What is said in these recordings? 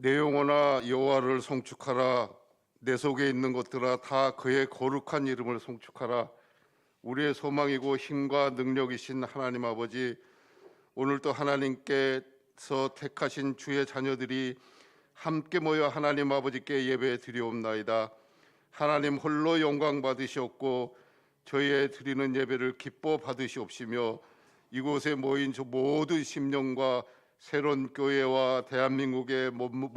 내 영혼아 여호와를 송축하라. 내 속에 있는 것들아 다 그의 거룩한 이름을 송축하라. 우리의 소망이고 힘과 능력이신 하나님 아버지, 오늘도 하나님께서 택하신 주의 자녀들이 함께 모여 하나님 아버지께 예배 드리옵나이다. 하나님 홀로 영광 받으시옵고 저희의 드리는 예배를 기뻐 받으시옵시며 이곳에 모인 저 모든 심령과 새로운 교회와 대한민국의 모든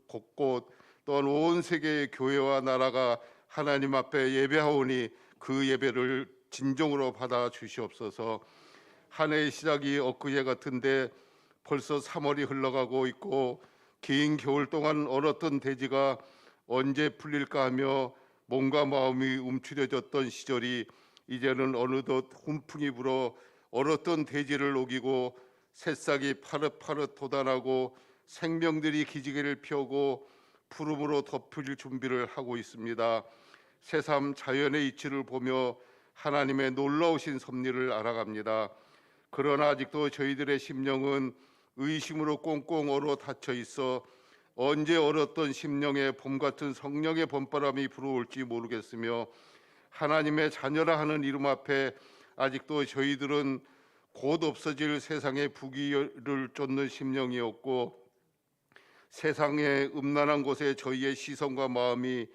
곳곳 또한 온 세계의 교회와 나라가 하나님 앞에 예배하오니 그 예배를 진정으로 받아 주시옵소서. 한 해의 시작이 엊그제 같은데 벌써 3월이 흘러가고 있고 긴 겨울 동안 얼었던 대지가 언제 풀릴까 하며 몸과 마음이 움츠려졌던 시절이 이제는 어느덧 훈풍이 불어 얼었던 대지를 녹이고 새싹이 파릇파릇 돋아나고 생명들이 기지개를 펴고 푸름으로 덮을 준비를 하고 있습니다. 새삼 자연의 이치를 보며 하나님의 놀라우신 섭리를 알아갑니다. 그러나 아직도 저희들의 심령은 의심으로 꽁꽁 얼어 닫혀 있어 언제 얼었던 심령에 봄 같은 성령의 봄바람이 불어올지 모르겠으며 하나님의 자녀라 하는 이름 앞에 아직도 저희들은 곧 없어질 세상의 부귀를 쫓는 심령이었고 세상의 음란한 곳에 저희의 시선과 마음이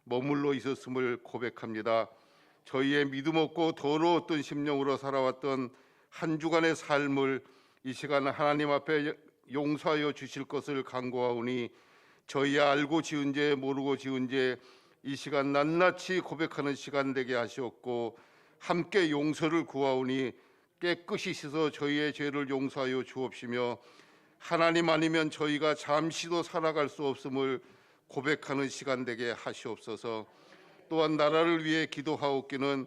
머물러 있었음을 고백합니다. 저희의 믿음 없고 더러웠던 심령으로 살아왔던 한 주간의 삶을 이 시간 하나님 앞에 용서하여 주실 것을 간구하오니 저희 알고 지은 죄 모르고 지은 죄 이 시간 낱낱이 고백하는 시간 되게 하시옵고 함께 용서를 구하오니 깨끗이 씻어 저희의 죄를 용서하여 주옵시며 하나님 아니면 저희가 잠시도 살아갈 수 없음을 고백하는 시간 되게 하시옵소서. 또한 나라를 위해 기도하옵기는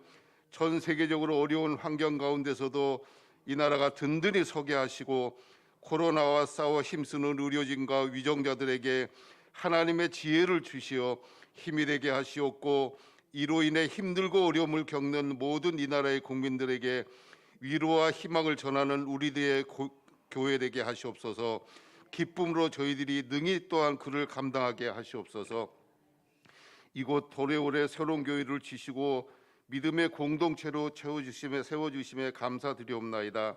전 세계적으로 어려운 환경 가운데서도 이 나라가 든든히 서게 하시고 코로나와 싸워 힘쓰는 의료진과 위정자들에게 하나님의 지혜를 주시어 힘이 되게 하시옵고 이로 인해 힘들고 어려움을 겪는 모든 이 나라의 국민들에게 위로와 희망을 전하는 우리들의 교회 되게 하시옵소서. 기쁨으로 저희들이 능히 또한 그를 감당하게 하시옵소서. 이곳 도래오래 새로운 교회를 지시고 믿음의 공동체로 세워주심에 감사드리옵나이다.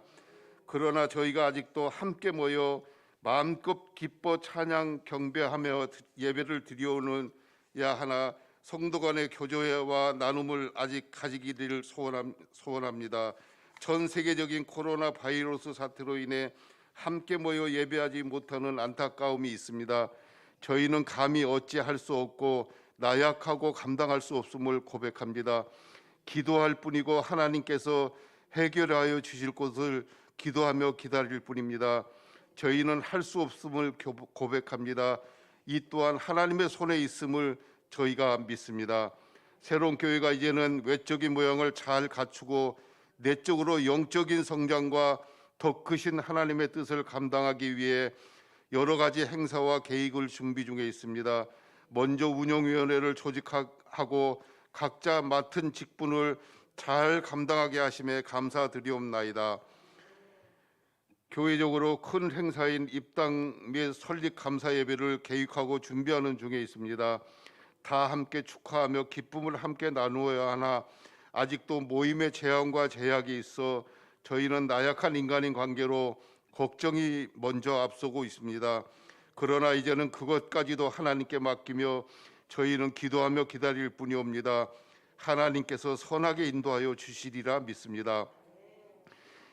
그러나 저희가 아직도 함께 모여 마음껏 기뻐 찬양 경배하며 예배를 드려오는 야 하나 성도 간의 교제와 나눔을 아직 가지기를 소원합니다. 전 세계적인 코로나 바이러스 사태로 인해 함께 모여 예배하지 못하는 안타까움이 있습니다. 저희는 감히 어찌할 수 없고 나약하고 감당할 수 없음을 고백합니다. 기도할 뿐이고 하나님께서 해결하여 주실 것을 기도하며 기다릴 뿐입니다. 저희는 할 수 없음을 고백합니다. 이 또한 하나님의 손에 있음을 저희가 믿습니다. 새로운 교회가 이제는 외적인 모양을 잘 갖추고 내적으로 영적인 성장과 더 크신 하나님의 뜻을 감당하기 위해 여러 가지 행사와 계획을 준비 중에 있습니다. 먼저 운영위원회를 조직하고 각자 맡은 직분을 잘 감당하게 하심에 감사드리옵나이다. 교회적으로 큰 행사인 입당 및 설립 감사 예배를 계획하고 준비하는 중에 있습니다. 다 함께 축하하며 기쁨을 함께 나누어야 하나 아직도 모임의 제한과 제약이 있어 저희는 나약한 인간인 관계로 걱정이 먼저 앞서고 있습니다. 그러나 이제는 그것까지도 하나님께 맡기며 저희는 기도하며 기다릴 뿐이옵니다. 하나님께서 선하게 인도하여 주시리라 믿습니다.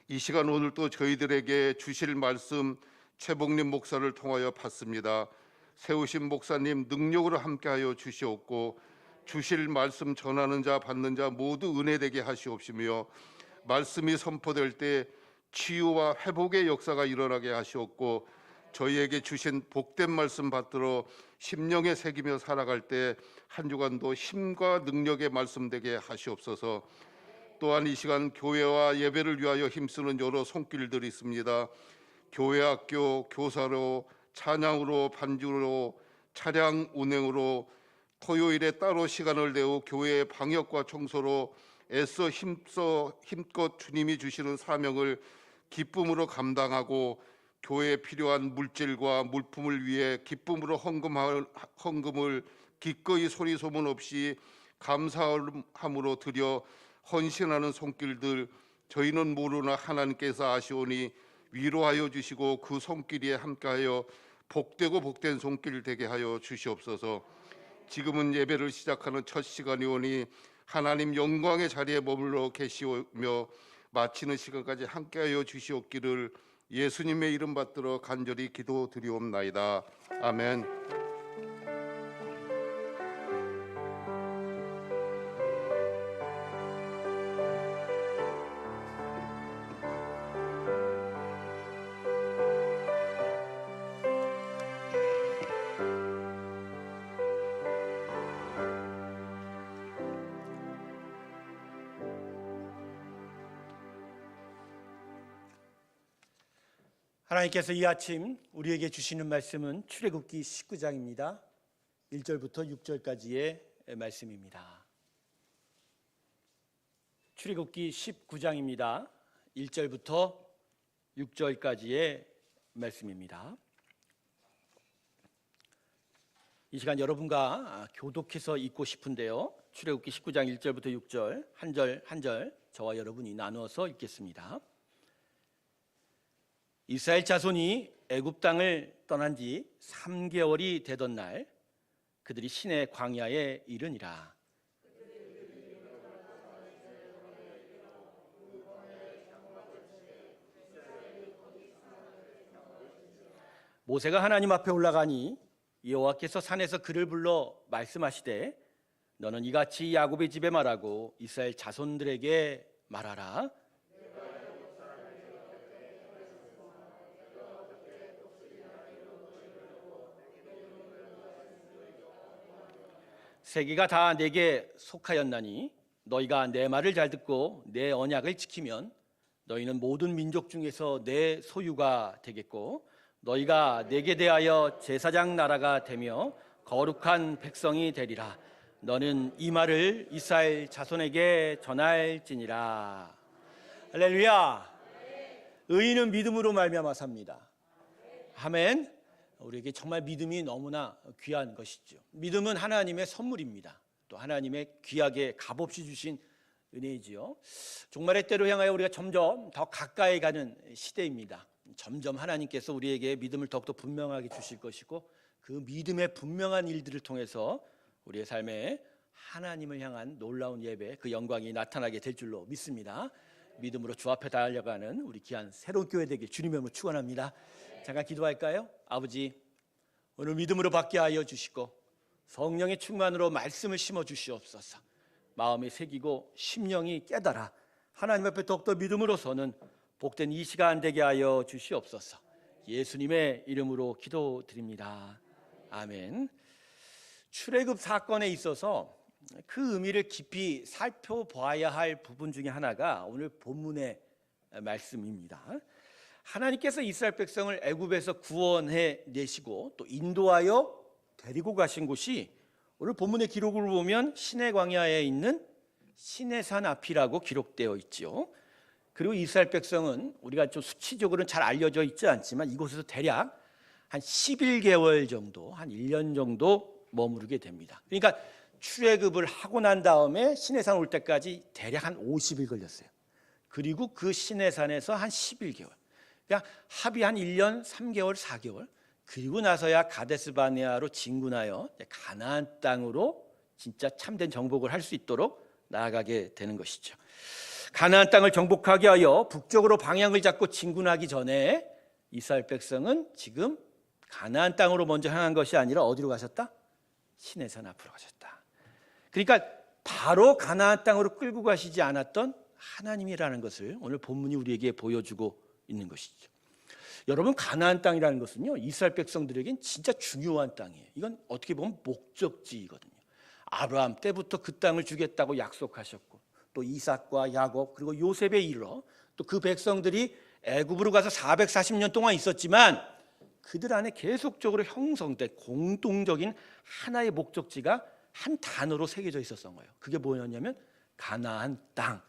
이 시간 오늘 또 저희들에게 주실 말씀 최복림 목사를 통하여 받습니다. 세우신 목사님 능력으로 함께하여 주시옵고 주실 말씀 전하는 자 받는 자 모두 은혜되게 하시옵시며 말씀이 선포될 때 치유와 회복의 역사가 일어나게 하시옵고 저희에게 주신 복된 말씀 받들어 심령에 새기며 살아갈 때 한 주간도 힘과 능력의 말씀 되게 하시옵소서. 또한 이 시간 교회와 예배를 위하여 힘쓰는 여러 손길들이 있습니다. 교회 학교, 교사로, 찬양으로, 반주로, 차량 운행으로 토요일에 따로 시간을 내어 교회의 방역과 청소로 애써 힘껏 주님이 주시는 사명을 기쁨으로 감당하고 교회에 필요한 물질과 물품을 위해 기쁨으로 헌금을 기꺼이 소리 소문 없이 감사함으로 드려 헌신하는 손길들 저희는 모르나 하나님께서 아시오니 위로하여 주시고 그 손길에 함께하여 복되고 복된 손길 되게 하여 주시옵소서. 지금은 예배를 시작하는 첫 시간이오니 하나님 영광의 자리에 머물러 계시오며 마치는 시간까지 함께하여 주시옵기를 예수님의 이름 받들어 간절히 기도드리옵나이다. 아멘. 하나님께서 이 아침 우리에게 주시는 말씀은 출애굽기 19장입니다. 1절부터 6절까지의 말씀입니다. 출애굽기 19장입니다. 1절부터 6절까지의 말씀입니다. 이 시간 여러분과 교독해서 읽고 싶은데요. 출애굽기 19장 1절부터 6절 한 절 한 절 저와 여러분이 나누어서 읽겠습니다. 이스라엘 자손이 애굽 땅을 떠난 지 3개월이 되던 날 그들이 시내 광야에 이르니라. 모세가 하나님 앞에 올라가니 여호와께서 산에서 그를 불러 말씀하시되 너는 이같이 야곱의 집에 말하고 이스라엘 자손들에게 말하라. 세계가 다 내게 속하였나니 너희가 내 말을 잘 듣고 내 언약을 지키면 너희는 모든 민족 중에서 내 소유가 되겠고 너희가 내게 대하여 제사장 나라가 되며 거룩한 백성이 되리라. 너는 이 말을 이스라엘 자손에게 전할지니라. 할렐루야. 의인은 믿음으로 말미암아 삽니다. 아멘. 우리에게 정말 믿음이 너무나 귀한 것이죠. 믿음은 하나님의 선물입니다. 또 하나님의 귀하게 값없이 주신 은혜이지요. 종말의 때로 향하여 우리가 점점 더 가까이 가는 시대입니다. 점점 하나님께서 우리에게 믿음을 더욱더 분명하게 주실 것이고 그 믿음의 분명한 일들을 통해서 우리의 삶에 하나님을 향한 놀라운 예배, 그 영광이 나타나게 될 줄로 믿습니다. 믿음으로 주 앞에 달려가는 우리 귀한 새로운 교회 되길 주님의 이름으로 축원합니다. 잠깐 기도할까요? 아버지, 오늘 믿음으로 받게 하여 주시고 성령의 충만으로 말씀을 심어 주시옵소서. 마음이 새기고 심령이 깨달아 하나님 앞에 더욱더 믿음으로서는 복된 이 시간 되게 하여 주시옵소서. 예수님의 이름으로 기도드립니다. 아멘. 출애굽 사건에 있어서 그 의미를 깊이 살펴봐야 할 부분 중에 하나가 오늘 본문의 말씀입니다. 하나님께서 이스라엘 백성을 애굽에서 구원해 내시고 또 인도하여 데리고 가신 곳이 오늘 본문의 기록을 보면 시내 광야에 있는 시내산 앞이라고 기록되어 있죠. 그리고 이스라엘 백성은 우리가 좀 수치적으로는 잘 알려져 있지 않지만 이곳에서 대략 한 11개월 정도, 한 1년 정도 머무르게 됩니다. 그러니까 출애굽을 하고 난 다음에 시내산 올 때까지 대략 한 50일 걸렸어요. 그리고 그 시내산에서 한 11개월, 그러니까 합이 한 1년 3개월 4개월, 그리고 나서야 가데스바네아로 진군하여 가나안 땅으로 진짜 참된 정복을 할 수 있도록 나아가게 되는 것이죠. 가나안 땅을 정복하게 하여 북쪽으로 방향을 잡고 진군하기 전에 이스라엘 백성은 지금 가나안 땅으로 먼저 향한 것이 아니라 어디로 가셨다? 시내산 앞으로 가셨다. 그러니까 바로 가나안 땅으로 끌고 가시지 않았던 하나님이라는 것을 오늘 본문이 우리에게 보여주고 있는 것이죠. 여러분, 가나안 땅이라는 것은요, 이스라엘 백성들에겐 진짜 중요한 땅이에요. 이건 어떻게 보면 목적지이거든요. 아브라함 때부터 그 땅을 주겠다고 약속하셨고 또 이삭과 야곱 그리고 요셉에 이르러 또 그 백성들이 애굽으로 가서 440년 동안 있었지만 그들 안에 계속적으로 형성된 공동적인 하나의 목적지가 한 단어로 새겨져 있었던 거예요. 그게 뭐였냐면 가나안 땅,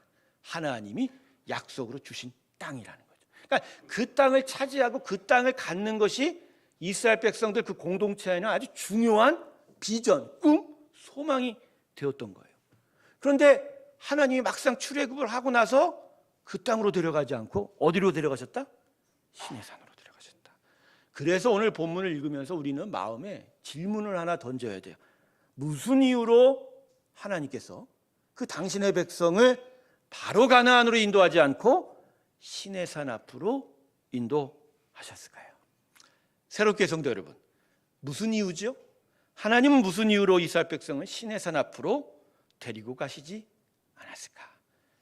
하나님이 약속으로 주신 땅이라는 거죠. 그러니까 그 땅을 차지하고 그 땅을 갖는 것이 이스라엘 백성들 그 공동체에는 아주 중요한 비전, 꿈, 소망이 되었던 거예요. 그런데 하나님이 막상 출애굽을 하고 나서 그 땅으로 데려가지 않고 어디로 데려가셨다? 시내산으로 데려가셨다. 그래서 오늘 본문을 읽으면서 우리는 마음에 질문을 하나 던져야 돼요. 무슨 이유로 하나님께서 그 당신의 백성을 바로 가나안으로 인도하지 않고 시내산 앞으로 인도하셨을까요? 새롭게 성도 여러분, 무슨 이유죠? 하나님은 무슨 이유로 이스라엘 백성을 시내산 앞으로 데리고 가시지 않았을까?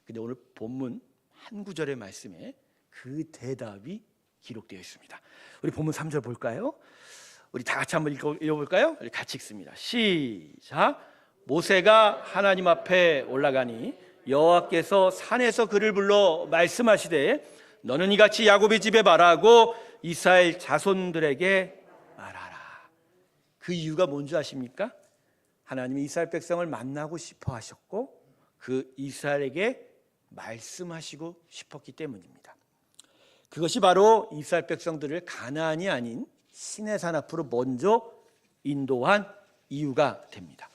근데 오늘 본문 한 구절의 말씀에 그 대답이 기록되어 있습니다. 우리 본문 3절 볼까요? 우리 다 같이 한번 읽어볼까요? 우리 같이 읽습니다. 시작. 모세가 하나님 앞에 올라가니 여호와께서 산에서 그를 불러 말씀하시되 너는 이같이 야곱의 집에 말하고 이스라엘 자손들에게 말하라. 그 이유가 뭔지 아십니까? 하나님이 이스라엘 백성을 만나고 싶어 하셨고 그 이스라엘에게 말씀하시고 싶었기 때문입니다. 그것이 바로 이스라엘 백성들을 가나안이 아닌 시내산 앞으로 먼저 인도한 이유가 됩니다.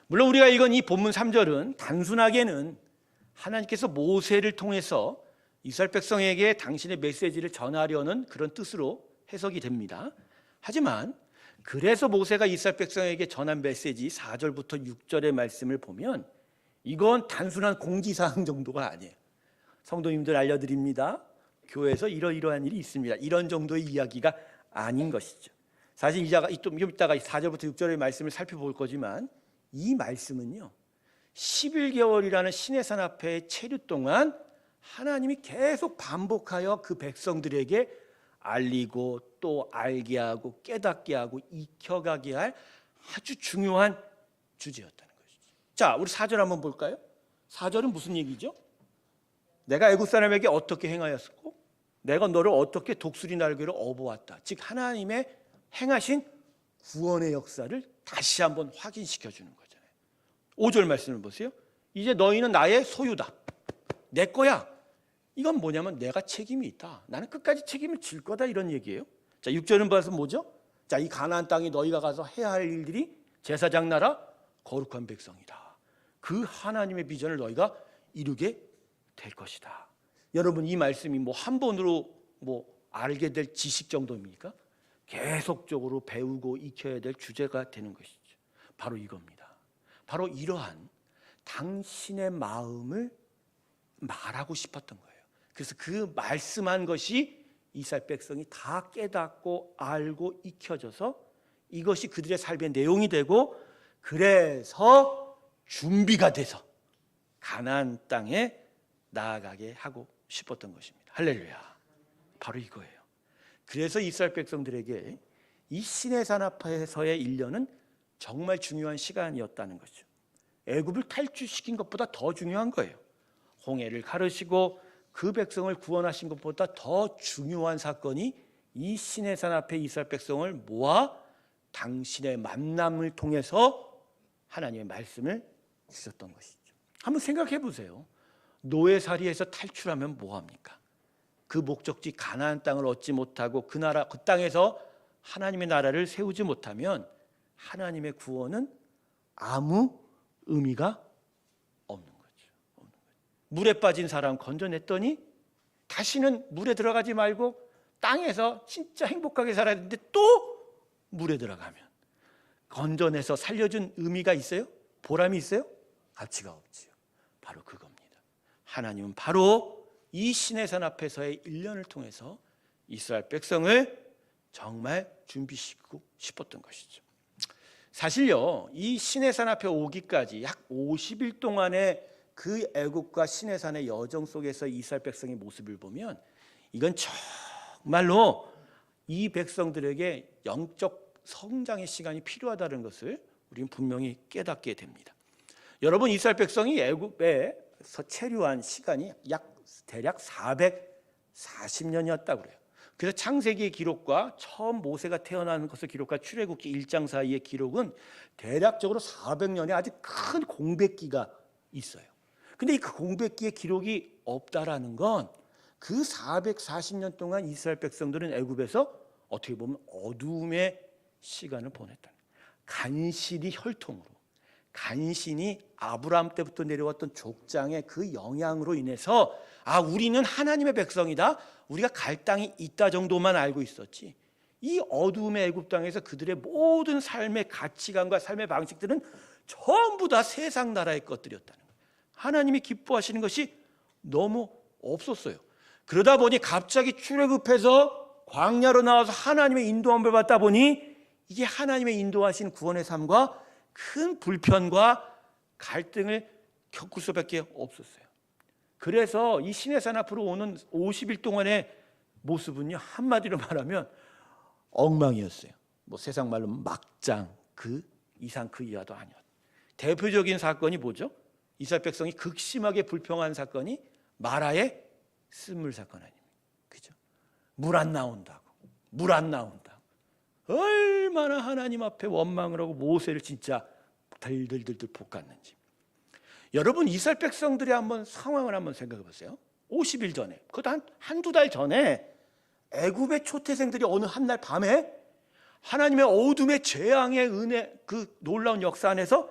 물론 우리가 읽은 이 본문 3절은 단순하게는 하나님께서 모세를 통해서 이스라엘 백성에게 당신의 메시지를 전하려는 그런 뜻으로 해석이 됩니다. 하지만 그래서 모세가 이스라엘 백성에게 전한 메시지 4절부터 6절의 말씀을 보면 이건 단순한 공지사항 정도가 아니에요. 성도님들 알려드립니다. 교회에서 이러이러한 일이 있습니다. 이런 정도의 이야기가 아닌 것이죠. 사실 좀 이따가 4절부터 6절의 말씀을 살펴볼 거지만 이 말씀은요 11개월이라는 시내산 앞에 체류 동안 하나님이 계속 반복하여 그 백성들에게 알리고 또 알게 하고 깨닫게 하고 익혀가게 할 아주 중요한 주제였다는 것이죠. 자, 우리 4절 한번 볼까요? 4절은 무슨 얘기죠? 내가 애굽 사람에게 어떻게 행하였고 내가 너를 어떻게 독수리 날개로 업어왔다. 즉 하나님의 행하신 구원의 역사를 다시 한번 확인시켜 주는 거잖아요. 5절 말씀을 보세요. 이제 너희는 나의 소유다. 내 거야. 이건 뭐냐면 내가 책임이 있다. 나는 끝까지 책임을 질 거다 이런 얘기예요. 자, 6절은 봐서 뭐죠? 자, 이 가나안 땅에 너희가 가서 해야 할 일들이 제사장 나라 거룩한 백성이다. 그 하나님의 비전을 너희가 이루게 될 것이다. 여러분 이 말씀이 한 번으로 알게 될 지식 정도입니까? 계속적으로 배우고 익혀야 될 주제가 되는 것이죠. 바로 이겁니다. 바로 이러한 당신의 마음을 말하고 싶었던 거예요. 그래서 그 말씀한 것이 이스라엘 백성이 다 깨닫고 알고 익혀져서 이것이 그들의 삶의 내용이 되고 그래서 준비가 돼서 가나안 땅에 나아가게 하고 싶었던 것입니다. 할렐루야. 바로 이거예요. 그래서 이스라엘 백성들에게 이 시내산 앞에서의 1년은 정말 중요한 시간이었다는 거죠. 애굽을 탈출시킨 것보다 더 중요한 거예요. 홍해를 가르시고 그 백성을 구원하신 것보다 더 중요한 사건이 이 시내산 앞에 이스라엘 백성을 모아 당신의 만남을 통해서 하나님의 말씀을 주셨던 것이죠. 한번 생각해 보세요. 노예살이에서 탈출하면 뭐합니까? 그 목적지 가나안 땅을 얻지 못하고 그 땅에서 하나님의 나라를 세우지 못하면 하나님의 구원은 아무 의미가 없는 거죠. 물에 빠진 사람 건져냈더니 다시는 물에 들어가지 말고 땅에서 진짜 행복하게 살아야 되는데 또 물에 들어가면 건져내서 살려준 의미가 있어요? 보람이 있어요? 가치가 없지요. 바로 그겁니다. 하나님은 바로 이 시내산 앞에서의 1년을 통해서 이스라엘 백성을 정말 준비시키고 싶었던 것이죠. 사실요, 이 시내산 앞에 오기까지 약 50일 동안의 그 애굽과 시내산의 여정 속에서 이스라엘 백성의 모습을 보면 이건 정말로 이 백성들에게 영적 성장의 시간이 필요하다는 것을 우리는 분명히 깨닫게 됩니다. 여러분, 이스라엘 백성이 애굽에서 체류한 시간이 대략 440년이었다고 그래요. 그래서 창세기의 기록과 처음 모세가 태어나는 것을 기록한 출애굽기 1장 사이의 기록은 대략적으로 400년의 아주 큰 공백기가 있어요. 근데 이 공백기의 기록이 없다라는 건 그 440년 동안 이스라엘 백성들은 애굽에서 어떻게 보면 어두움의 시간을 보냈다는 거예요. 간신히 혈통으로, 간신히 아브라함 때부터 내려왔던 족장의 그 영향으로 인해서 우리는 하나님의 백성이다, 우리가 갈 땅이 있다 정도만 알고 있었지, 이 어두움의 애굽 땅에서 그들의 모든 삶의 가치관과 삶의 방식들은 전부 다 세상 나라의 것들이었다는 거예요. 하나님이 기뻐하시는 것이 너무 없었어요. 그러다 보니 갑자기 출애굽해서 광야로 나와서 하나님의 인도함을 받다 보니 이게 하나님의 인도하신 구원의 삶과 큰 불편과 갈등을 겪을 수밖에 없었어요. 그래서 이 시내산 앞으로 오는 50일 동안의 모습은요, 한마디로 말하면 엉망이었어요. 뭐 세상 말로 막장, 그 이상 그 이하도 아니었어요. 대표적인 사건이 뭐죠? 이스라엘 백성이 극심하게 불평한 사건이 마라의 쓴물 사건 아닙니까? 그죠? 물 안 나온다고, 물 안 나온다고. 얼마나 하나님 앞에 원망을 하고 모세를 진짜 들들들들 볶았는지. 여러분, 이스라엘 백성들의 한번 상황을 한번 생각해 보세요. 50일 전에, 그것도 한두 달 전에 애굽의 초태생들이 어느 한날 밤에 하나님의 어둠의 재앙의 은혜, 그 놀라운 역사 안에서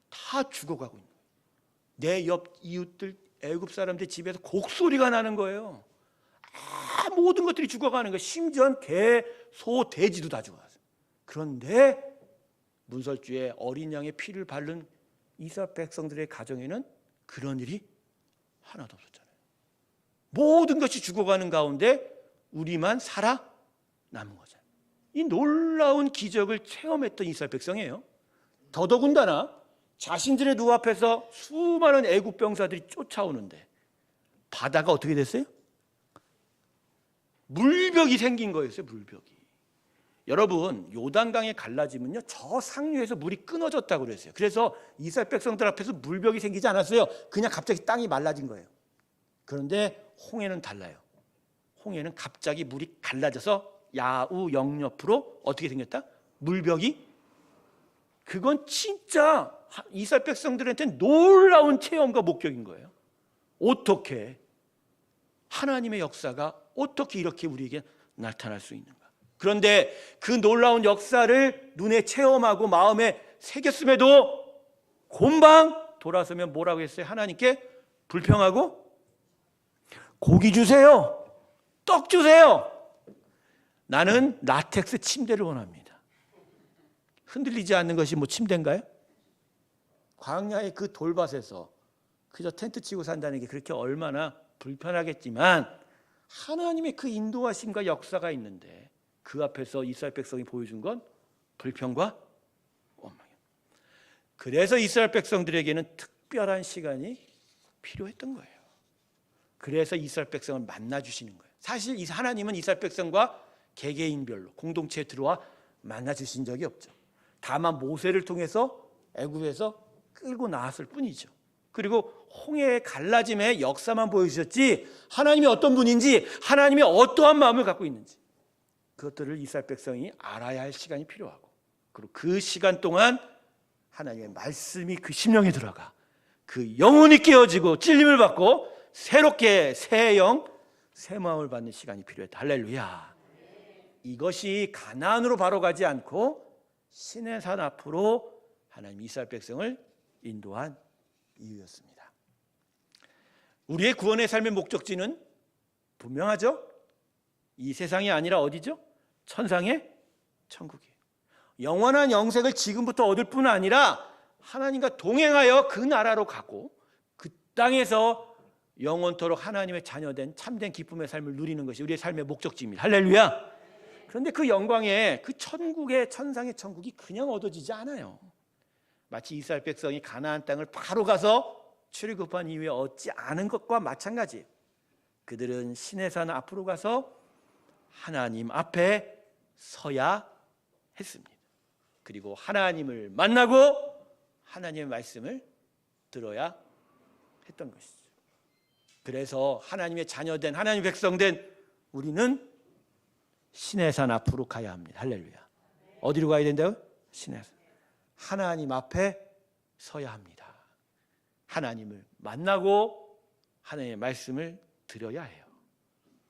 다 죽어가고 있는 거예요. 내 옆 이웃들 애굽 사람들 집에서 곡소리가 나는 거예요. 모든 것들이 죽어가는 거예요. 심지어 개, 소, 돼지도 다 죽어갔어요. 그런데 문설주에 어린 양의 피를 바른 이스라엘 백성들의 가정에는 그런 일이 하나도 없었잖아요. 모든 것이 죽어가는 가운데 우리만 살아 남은 거잖아요. 이 놀라운 기적을 체험했던 이스라엘 백성이에요. 더더군다나 자신들의 눈앞에서 수많은 애굽 병사들이 쫓아오는데 바다가 어떻게 됐어요? 물벽이 생긴 거였어요. 물벽이. 여러분, 요단강에 갈라지면요, 저 상류에서 물이 끊어졌다고 그랬어요. 그래서 이스라엘 백성들 앞에서 물벽이 생기지 않았어요. 그냥 갑자기 땅이 말라진 거예요. 그런데 홍해는 달라요. 홍해는 갑자기 물이 갈라져서 야우 영옆으로 어떻게 생겼다? 물벽이. 그건 진짜 이스라엘 백성들한테 놀라운 체험과 목격인 거예요. 어떻게 하나님의 역사가 어떻게 이렇게 우리에게 나타날 수 있는가? 그런데 그 놀라운 역사를 눈에 체험하고 마음에 새겼음에도 곰방 돌아서면 뭐라고 했어요? 하나님께 불평하고 고기 주세요, 떡 주세요. 나는 라텍스 침대를 원합니다. 흔들리지 않는 것이 뭐 침대인가요? 광야의 그 돌밭에서 그저 텐트 치고 산다는 게 그렇게 얼마나 불편하겠지만 하나님의 그 인도하심과 역사가 있는데 그 앞에서 이스라엘 백성이 보여준 건 불평과 원망이에요. 그래서 이스라엘 백성들에게는 특별한 시간이 필요했던 거예요. 그래서 이스라엘 백성을 만나주시는 거예요. 사실 하나님은 이스라엘 백성과 개개인별로 공동체에 들어와 만나주신 적이 없죠. 다만 모세를 통해서 애굽에서 끌고 나왔을 뿐이죠. 그리고 홍해의 갈라짐의 역사만 보여주셨지 하나님이 어떤 분인지, 하나님이 어떠한 마음을 갖고 있는지 그것들을 이스라엘 백성이 알아야 할 시간이 필요하고, 그리고 그 시간 동안 하나님의 말씀이 그 심령에 들어가 그 영혼이 깨어지고 찔림을 받고 새롭게 새 영, 새 마음을 받는 시간이 필요했다. 할렐루야. 이것이 가나안으로 바로 가지 않고 시내산 앞으로 하나님 이스라엘 백성을 인도한 이유였습니다. 우리의 구원의 삶의 목적지는 분명하죠. 이 세상이 아니라 어디죠? 천상의 천국이에요. 영원한 영생을 지금부터 얻을 뿐 아니라 하나님과 동행하여 그 나라로 가고 그 땅에서 영원토록 하나님의 자녀된 참된 기쁨의 삶을 누리는 것이 우리의 삶의 목적지입니다. 할렐루야. 그런데 그 영광의 그 천국의 천상의 천국이 그냥 얻어지지 않아요. 마치 이스라엘 백성이 가나안 땅을 바로 가서 출애굽한 이후에 얻지 않은 것과 마찬가지예요. 그들은 시내산 앞으로 가서 하나님 앞에 서야 했습니다. 그리고 하나님을 만나고 하나님의 말씀을 들어야 했던 것이죠. 그래서 하나님의 자녀된, 하나님의 백성된 우리는 시내산 앞으로 가야 합니다. 할렐루야. 어디로 가야 된다고요? 시내산. 하나님 앞에 서야 합니다. 하나님을 만나고 하나님의 말씀을 들어야 해요.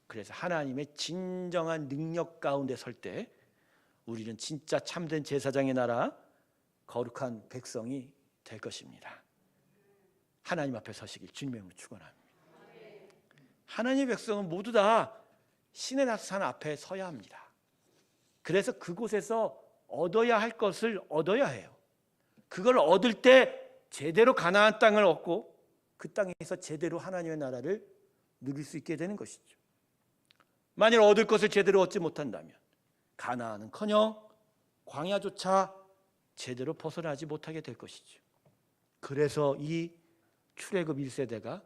그래서 하나님의 진정한 능력 가운데 설 때 우리는 진짜 참된 제사장의 나라, 거룩한 백성이 될 것입니다. 하나님 앞에 서시길 주님의 이름으로 축원합니다. 하나님의 백성은 모두 다 신의 산 앞에 서야 합니다. 그래서 그곳에서 얻어야 할 것을 얻어야 해요. 그걸 얻을 때 제대로 가나안 땅을 얻고 그 땅에서 제대로 하나님의 나라를 누릴 수 있게 되는 것이죠. 만일 얻을 것을 제대로 얻지 못한다면 가나안은커녕 광야조차 제대로 벗어나지 못하게 될 것이죠. 그래서 이 출애굽 1세대가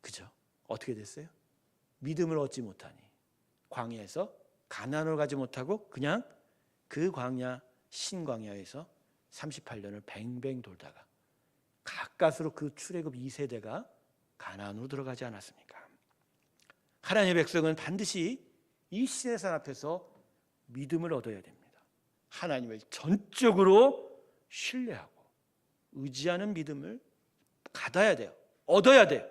그죠? 어떻게 됐어요? 믿음을 얻지 못하니 광야에서 가나안으로 가지 못하고 그냥 그 광야 신광야에서 38년을 뱅뱅 돌다가 가까스로 그 출애굽 2세대가 가나안으로 들어가지 않았습니까? 하나님의 백성은 반드시 이 신의 산 앞에서 믿음을 얻어야 됩니다. 하나님을 전적으로 신뢰하고 의지하는 믿음을 갖아야 돼요. 얻어야 돼요.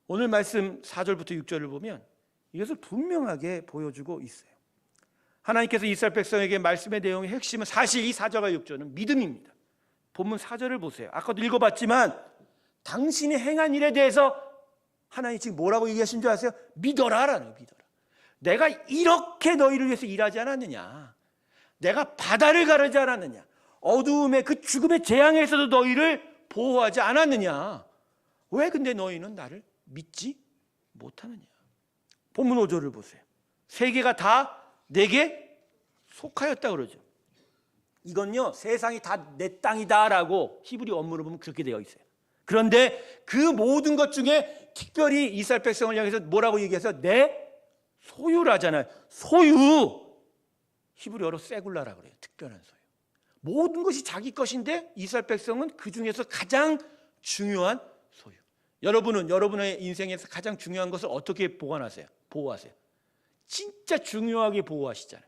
오늘 말씀 4절부터 6절을 보면 이것을 분명하게 보여주고 있어요. 하나님께서 이스라엘 백성에게 말씀의 내용의 핵심은 사실 이 4절과 6절은 믿음입니다. 본문 4절을 보세요. 아까도 읽어봤지만 당신이 행한 일에 대해서 하나님이 지금 뭐라고 얘기하신 줄 아세요? 믿어라라는 믿어라. 내가 이렇게 너희를 위해서 일하지 않았느냐? 내가 바다를 가르지 않았느냐? 어두움의 그 죽음의 재앙에서도 너희를 보호하지 않았느냐? 왜 근데 너희는 나를 믿지 못하느냐? 본문 5절을 보세요. 세계가 다 내게 속하였다 그러죠. 이건요, 세상이 다 내 땅이다라고 히브리 원문을 보면 그렇게 되어 있어요. 그런데 그 모든 것 중에 특별히 이스라엘 백성을 향해서 뭐라고 얘기해서 내 소유라잖아요. 소유. 히브리어로 세굴라라 그래요. 특별한 소유. 모든 것이 자기 것인데 이스라엘 백성은 그 중에서 가장 중요한 소유. 여러분은 여러분의 인생에서 가장 중요한 것을 어떻게 보관하세요? 보호하세요. 진짜 중요하게 보호하시잖아요.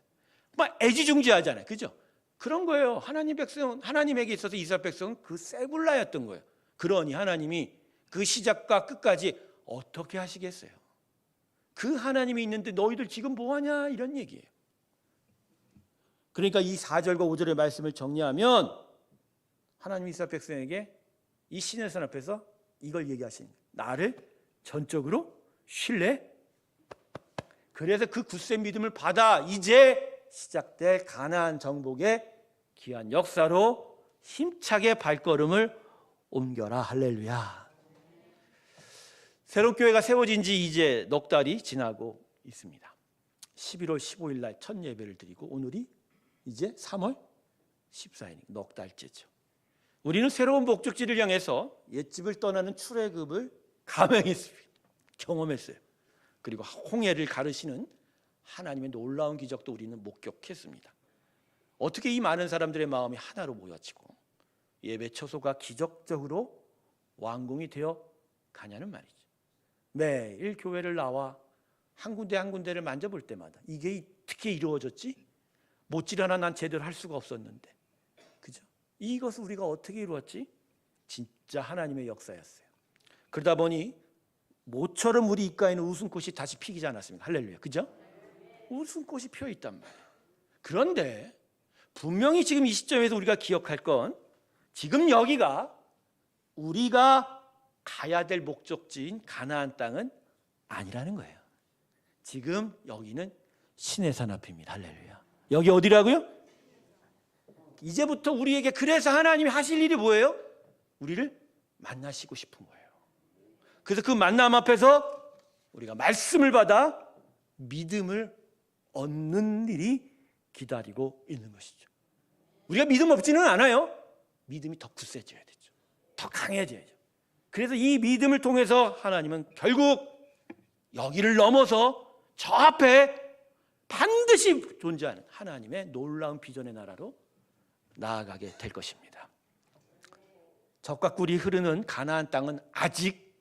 막 애지중지하잖아요. 그죠? 그런 거예요. 하나님 백성, 하나님에게 있어서 이스라엘 백성은 그 세굴라였던 거예요. 그러니 하나님이 그 시작과 끝까지 어떻게 하시겠어요? 그 하나님이 있는데 너희들 지금 뭐하냐? 이런 얘기예요. 그러니까 이 4절과 5절의 말씀을 정리하면 하나님 이스라엘 백성에게 이 신의 산 앞에서 이걸 얘기하신 거예요. 나를 전적으로 신뢰. 그래서 그 굳센 믿음을 받아 이제 시작될 가나안 정복의 귀한 역사로 힘차게 발걸음을 옮겨라. 할렐루야. 새로운 교회가 세워진 지 이제 넉 달이 지나고 있습니다. 11월 15일 날 첫 예배를 드리고 오늘이 이제 3월 14일이니까 넉 달째죠. 우리는 새로운 목적지를 향해서 옛집을 떠나는 출애굽을 감행했습니다. 경험했어요. 그리고 홍해를 가르시는 하나님의 놀라운 기적도 우리는 목격했습니다. 어떻게 이 많은 사람들의 마음이 하나로 모여지고 예배 처소가 기적적으로 완공이 되어 가냐는 말이죠. 매일 교회를 나와 한 군데 한 군데를 만져볼 때마다 이게 어떻게 이루어졌지? 못질 하나 난 제대로 할 수가 없었는데, 그죠? 이것을 우리가 어떻게 이루었지? 진짜 하나님의 역사였어요. 그러다 보니 모처럼 우리 입가에는 웃음꽃이 다시 피지 않았습니까? 할렐루야, 그죠? 웃음꽃이 펴 있단 말이에요. 그런데 분명히 지금 이 시점에서 우리가 기억할 건 지금 여기가 우리가 가야 될 목적지인 가나안 땅은 아니라는 거예요. 지금 여기는 신의 산 앞입니다. 할렐루야. 여기 어디라고요? 이제부터 우리에게 그래서 하나님이 하실 일이 뭐예요? 우리를 만나시고 싶은 거예요. 그래서 그 만남 앞에서 우리가 말씀을 받아 믿음을 얻는 일이 기다리고 있는 것이죠. 우리가 믿음 없지는 않아요. 믿음이 더 굳세져야 되죠. 더 강해져야죠. 그래서 이 믿음을 통해서 하나님은 결국 여기를 넘어서 저 앞에 반드시 존재하는 하나님의 놀라운 비전의 나라로 나아가게 될 것입니다. 젖과 꿀이 흐르는 가나안 땅은 아직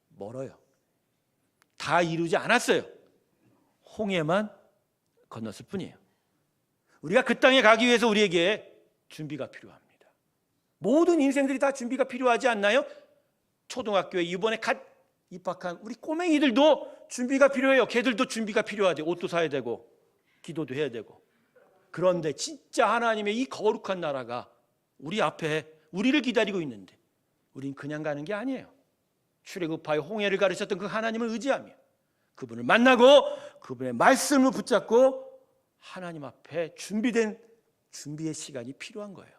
멀어요. 다 이루지 않았어요. 홍해만 건넜을 뿐이에요. 우리가 그 땅에 가기 위해서 우리에게 준비가 필요합니다. 모든 인생들이 다 준비가 필요하지 않나요? 초등학교에 이번에 갓 입학한 우리 꼬맹이들도 준비가 필요해요. 걔들도 준비가 필요하지. 옷도 사야 되고 기도도 해야 되고. 그런데 진짜 하나님의 이 거룩한 나라가 우리 앞에 우리를 기다리고 있는데 우린 그냥 가는 게 아니에요. 출애굽하여 홍해를 가르쳤던 그 하나님을 의지하며 그분을 만나고 그분의 말씀을 붙잡고 하나님 앞에 준비의 시간이 필요한 거예요.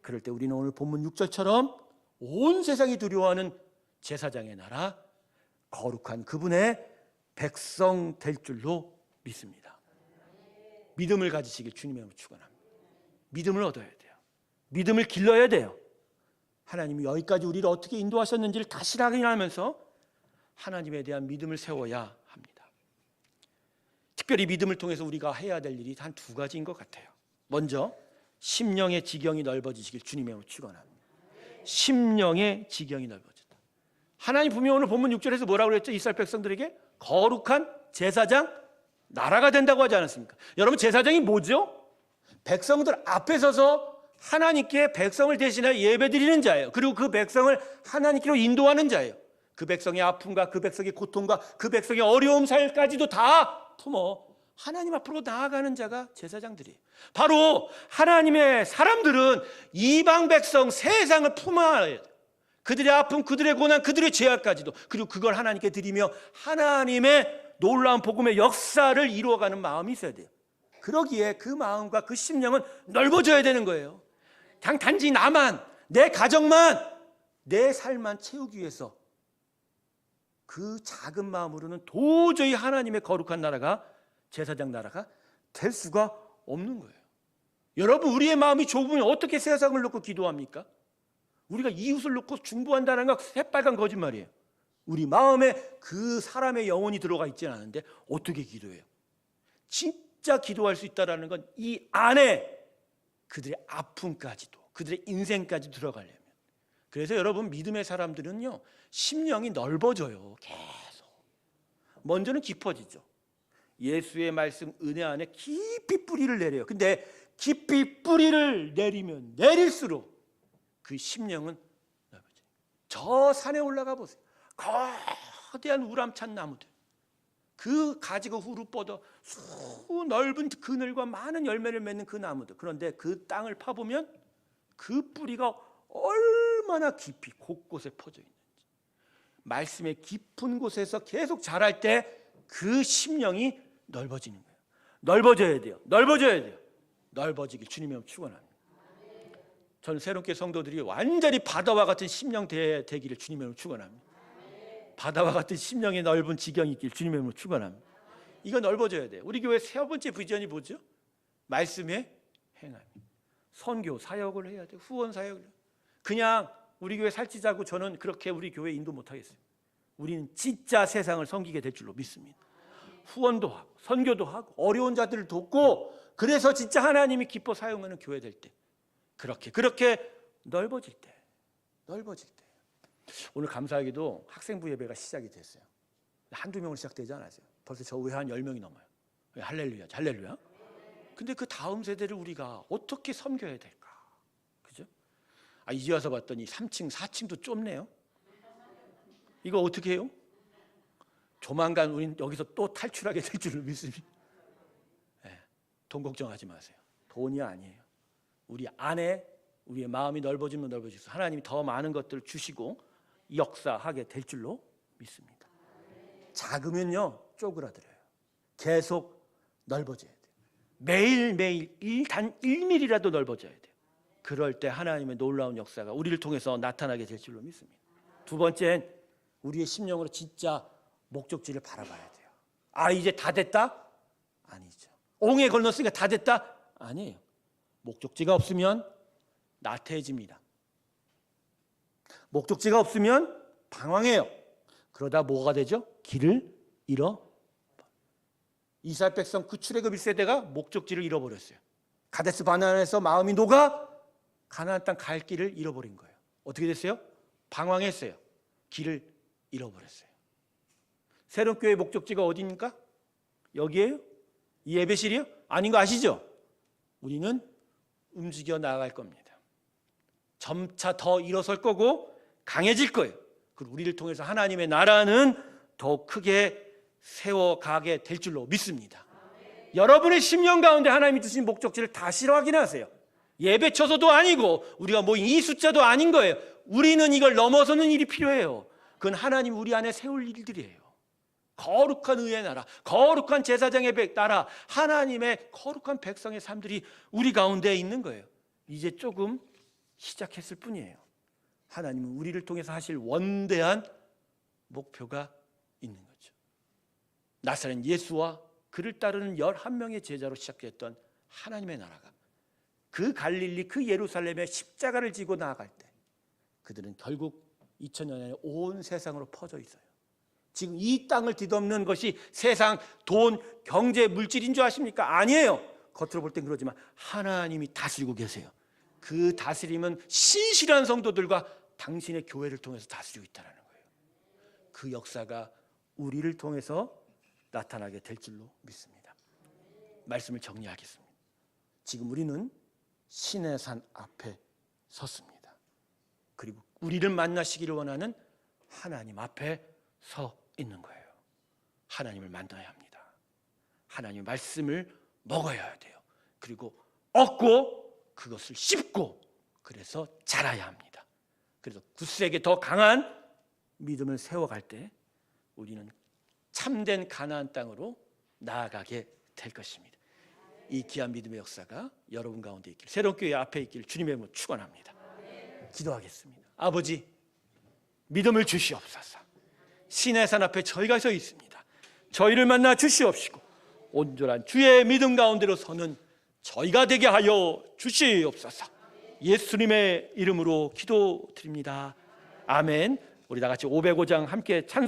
그럴 때 우리는 오늘 본문 6절처럼 온 세상이 두려워하는 제사장의 나라, 거룩한 그분의 백성 될 줄로 믿습니다. 믿음을 가지시길 주님의 이름으로 축원합니다. 믿음을 얻어야 돼요. 믿음을 길러야 돼요. 하나님이 여기까지 우리를 어떻게 인도하셨는지를 다시 확인하면서 하나님에 대한 믿음을 세워야 합니다. 특별히 믿음을 통해서 우리가 해야 될 일이 한 두 가지인 것 같아요. 먼저 심령의 지경이 넓어지시길 주님의 이름으로 축원합니다. 심령의 지경이 넓어졌다. 하나님 분명히 오늘 본문 6절에서 뭐라고 그랬죠? 이스라엘 백성들에게 거룩한 제사장 나라가 된다고 하지 않았습니까? 여러분, 제사장이 뭐죠? 백성들 앞에 서서 하나님께 백성을 대신하여 예배드리는 자예요. 그리고 그 백성을 하나님께로 인도하는 자예요. 그 백성의 아픔과 그 백성의 고통과 그 백성의 어려움 사이까지도 다 품어 하나님 앞으로 나아가는 자가 제사장들이에요. 바로 하나님의 사람들은 이방 백성 세상을 품어야 돼요. 그들의 아픔, 그들의 고난, 그들의 죄악까지도, 그리고 그걸 하나님께 드리며 하나님의 놀라운 복음의 역사를 이루어가는 마음이 있어야 돼요. 그러기에 그 마음과 그 심령은 넓어져야 되는 거예요. 그냥 단지 나만, 내 가정만, 내 삶만 채우기 위해서 그 작은 마음으로는 도저히 하나님의 거룩한 나라가, 제사장 나라가 될 수가 없는 거예요. 여러분, 우리의 마음이 좁으면 어떻게 세상을 놓고 기도합니까? 우리가 이웃을 놓고 중보한다는 건 새빨간 거짓말이에요. 우리 마음에 그 사람의 영혼이 들어가 있지는 않은데 어떻게 기도해요? 진짜 기도할 수 있다는 건 이 안에 그들의 아픔까지도, 그들의 인생까지 들어가려면. 그래서 여러분, 믿음의 사람들은요, 심령이 넓어져요. 계속. 먼저는 깊어지죠. 예수의 말씀 은혜 안에 깊이 뿌리를 내려요. 근데 깊이 뿌리를 내리면 내릴수록 그 심령은 넓어져요. 저 산에 올라가 보세요. 거대한 우람찬 나무들, 그 가지가 후루 뻗어 수 넓은 그늘과 많은 열매를 맺는 그 나무들. 그런데 그 땅을 파보면 그 뿌리가 얼마나 깊이 곳곳에 퍼져 있는지, 말씀의 깊은 곳에서 계속 자랄 때 그 심령이 넓어지는 거예요. 넓어져야 돼요. 넓어져야 돼요. 넓어지길 주님의 이름으로 축원합니다. 저는 새롭게 성도들이 완전히 바다와 같은 심령 되기를 주님의 이름으로 축원합니다. 바다와 같은 심령의 넓은 지경이 있길 주님의 이름으로 축원합니다. 이거 넓어져야 돼요. 우리 교회 세 번째 비전이 뭐죠? 말씀에 행함. 선교 사역을 해야 돼요. 후원 사역을. 그냥 우리 교회 살찌자고 저는 그렇게 우리 교회 인도 못 하겠어요. 우리는 진짜 세상을 섬기게 될 줄로 믿습니다. 후원도 하고 선교도 하고 어려운 자들을 돕고, 그래서 진짜 하나님이 기뻐 사용하는 교회 될 때, 그렇게 넓어질 때. 오늘 감사하게도 학생부 예배가 시작이 됐어요. 한두 명으로 시작되지 않았어요. 벌써 저 외에 한 10명이 넘어요. 할렐루야, 할렐루야. 근데 그 다음 세대를 우리가 어떻게 섬겨야 될까? 그죠? 이제 와서 봤더니 3층, 4층도 좁네요. 이거 어떻게 해요? 조만간 우린 여기서 또 탈출하게 될 줄을 믿습니다. 네, 돈 걱정하지 마세요. 돈이 아니에요. 우리 안에 우리의 마음이 넓어지면 넓어지면서 하나님이 더 많은 것들을 주시고 역사하게 될 줄로 믿습니다. 작으면요 쪼그라들어요. 계속 넓어져야 돼요. 매일매일 단 1mm라도 넓어져야 돼요. 그럴 때 하나님의 놀라운 역사가 우리를 통해서 나타나게 될 줄로 믿습니다. 두 번째는 우리의 심령으로 진짜 목적지를 바라봐야 돼요. 이제 다 됐다? 아니죠. 옹에 건넜으니까 다 됐다? 아니에요. 목적지가 없으면 나태해집니다. 목적지가 없으면 방황해요. 그러다 뭐가 되죠? 길을 잃어. 이스라엘 백성 그 출애굽 1세대가 목적지를 잃어버렸어요. 가데스 바네아에서 마음이 녹아 가나안 땅 갈 길을 잃어버린 거예요. 어떻게 됐어요? 방황했어요. 길을 잃어버렸어요. 새롭교회 목적지가 어디입니까? 여기에요? 이 예배실이요? 아닌 거 아시죠? 우리는 움직여 나아갈 겁니다. 점차 더 일어설 거고 강해질 거예요. 그리고 우리를 통해서 하나님의 나라는 더 크게 세워가게 될 줄로 믿습니다. 여러분의 심령 가운데 하나님이 주신 목적지를 다시로 확인하세요. 예배처소도 아니고 우리가 모인 이 숫자도 아닌 거예요. 우리는 이걸 넘어서는 일이 필요해요. 그건 하나님 우리 안에 세울 일들이에요. 거룩한 의의 나라, 거룩한 제사장의 나라, 하나님의 거룩한 백성의 삶들이 우리 가운데 있는 거예요. 이제 조금 시작했을 뿐이에요. 하나님은 우리를 통해서 하실 원대한 목표가 있는 거죠. 나사렛 예수와 그를 따르는 11명의 제자로 시작됐던 하나님의 나라가 그 갈릴리, 그 예루살렘에 십자가를 지고 나아갈 때 그들은 결국 2000년 안에 온 세상으로 퍼져 있어요. 지금 이 땅을 뒤덮는 것이 세상, 돈, 경제, 물질인 줄 아십니까? 아니에요. 겉으로 볼 땐 그러지만 하나님이 다스리고 계세요. 그 다스림은 신실한 성도들과 당신의 교회를 통해서 다스리고 있다는 거예요. 그 역사가 우리를 통해서 나타나게 될 줄로 믿습니다. 말씀을 정리하겠습니다. 지금 우리는 신의 산 앞에 섰습니다. 그리고 우리를 만나시기를 원하는 하나님 앞에 서 있는 거예요. 하나님을 만나야 합니다. 하나님의 말씀을 먹어야 돼요. 그리고 얻고 그것을 씹고 그래서 자라야 합니다. 그래서 굳세게 더 강한 믿음을 세워갈 때 우리는 참된 가나안 땅으로 나아가게 될 것입니다. 이 귀한 믿음의 역사가 여러분 가운데 있길, 새로운 교회 앞에 있길 주님의 이름으로 축원합니다. 기도하겠습니다. 아버지, 믿음을 주시옵소서. 신의 산 앞에 저희가 서 있습니다. 저희를 만나 주시옵시고 온전한 주의 믿음 가운데로 서는 저희가 되게 하여 주시옵소서. 예수님의 이름으로 기도드립니다. 아멘. 우리 다 같이 505장 함께 찬송